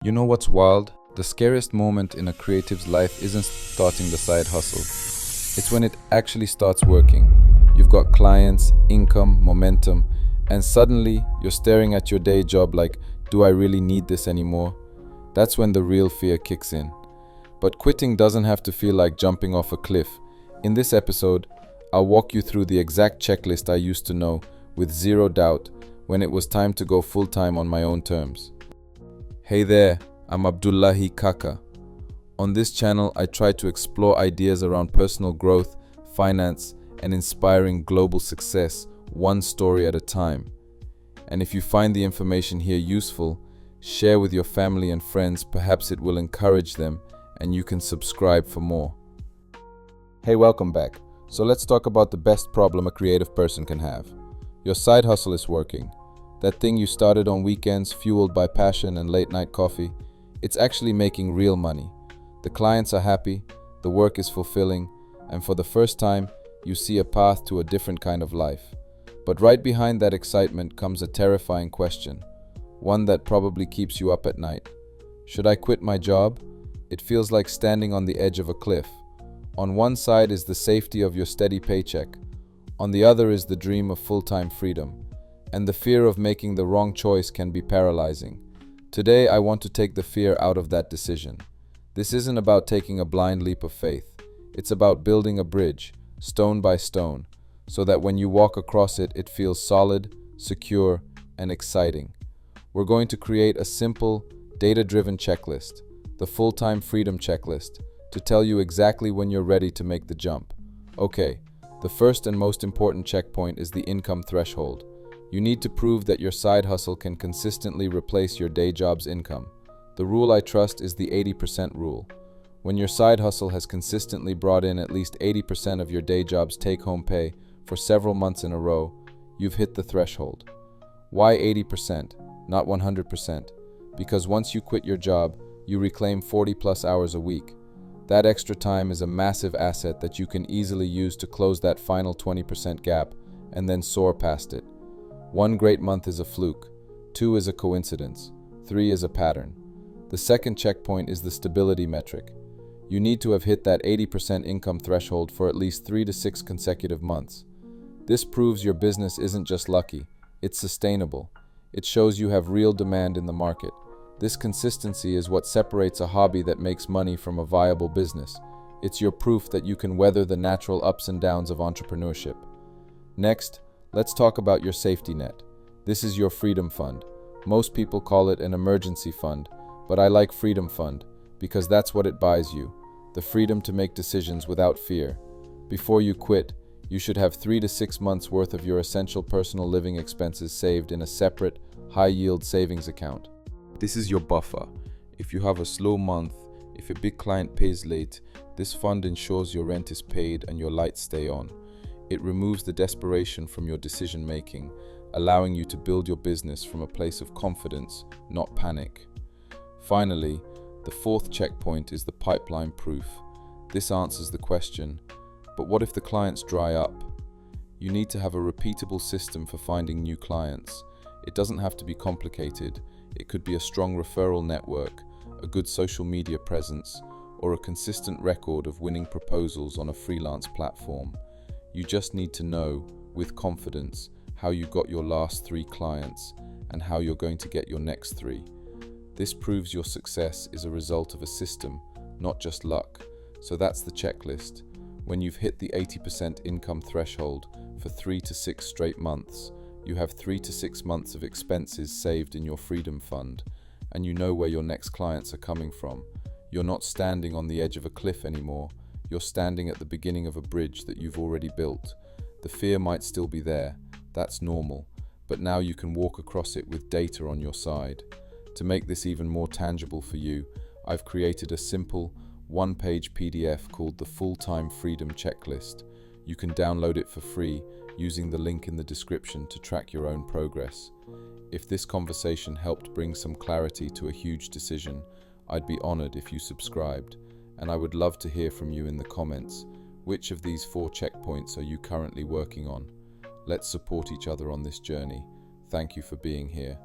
You know what's wild? The scariest moment in a creative's life isn't starting the side hustle. It's when it actually starts working. You've got clients, income, momentum, and suddenly you're staring at your day job like, do I really need this anymore? That's when the real fear kicks in. But quitting doesn't have to feel like jumping off a cliff. In this episode, I'll walk you through the exact checklist I used to know with zero doubt when it was time to go full-time on my own terms. Hey there, I'm Abdullahi Kaka. On this channel, I try to explore ideas around personal growth, finance, and inspiring global success, one story at a time. And if you find the information here useful, share with your family and friends. Perhaps it will encourage them, and you can subscribe for more. Hey, welcome back. So let's talk about the best problem a creative person can have. Your side hustle is working. That thing you started on weekends, fueled by passion and late night coffee, it's actually making real money. The clients are happy, the work is fulfilling, and for the first time, you see a path to a different kind of life. But right behind that excitement comes a terrifying question, one that probably keeps you up at night. Should I quit my job? It feels like standing on the edge of a cliff. On one side is the safety of your steady paycheck. On the other is the dream of full-time freedom. And the fear of making the wrong choice can be paralyzing. Today, I want to take the fear out of that decision. This isn't about taking a blind leap of faith. It's about building a bridge, stone by stone, so that when you walk across it, it feels solid, secure, and exciting. We're going to create a simple, data-driven checklist, the full-time freedom checklist, to tell you exactly when you're ready to make the jump. Okay, the first and most important checkpoint is the income threshold. You need to prove that your side hustle can consistently replace your day job's income. The rule I trust is the 80% rule. When your side hustle has consistently brought in at least 80% of your day job's take-home pay for several months in a row, you've hit the threshold. Why 80%, not 100%? Because once you quit your job, you reclaim 40+ hours a week. That extra time is a massive asset that you can easily use to close that final 20% gap and then soar past it. One great month is a fluke, 2 is a coincidence, 3 is a pattern. The second checkpoint is the stability metric. You need to have hit that 80% income threshold for at least 3 to 6 consecutive months. This proves your business isn't just lucky, it's sustainable. It shows you have real demand in the market. This consistency is what separates a hobby that makes money from a viable business. It's your proof that you can weather the natural ups and downs of entrepreneurship. Next, let's talk about your safety net. This is your freedom fund. Most people call it an emergency fund, but I like freedom fund because that's what it buys you, the freedom to make decisions without fear. Before you quit, you should have 3 to 6 months worth of your essential personal living expenses saved in a separate, high-yield savings account. This is your buffer. If you have a slow month, if a big client pays late, this fund ensures your rent is paid and your lights stay on. It removes the desperation from your decision-making, allowing you to build your business from a place of confidence, not panic. Finally, the fourth checkpoint is the pipeline proof. This answers the question, but what if the clients dry up? You need to have a repeatable system for finding new clients. It doesn't have to be complicated. It could be a strong referral network, a good social media presence, or a consistent record of winning proposals on a freelance platform. You just need to know, with confidence, how you got your last 3 clients and how you're going to get your next 3. This proves your success is a result of a system, not just luck. So that's the checklist. When you've hit the 80% income threshold for 3 to 6 straight months, you have 3 to 6 months of expenses saved in your freedom fund, and you know where your next clients are coming from. You're not standing on the edge of a cliff anymore. You're standing at the beginning of a bridge that you've already built. The fear might still be there. That's normal. But now you can walk across it with data on your side. To make this even more tangible for you, I've created a simple, one-page PDF called the Full-Time Freedom Checklist. You can download it for free using the link in the description to track your own progress. If this conversation helped bring some clarity to a huge decision, I'd be honored if you subscribed. And I would love to hear from you in the comments. Which of these 4 checkpoints are you currently working on? Let's support each other on this journey. Thank you for being here.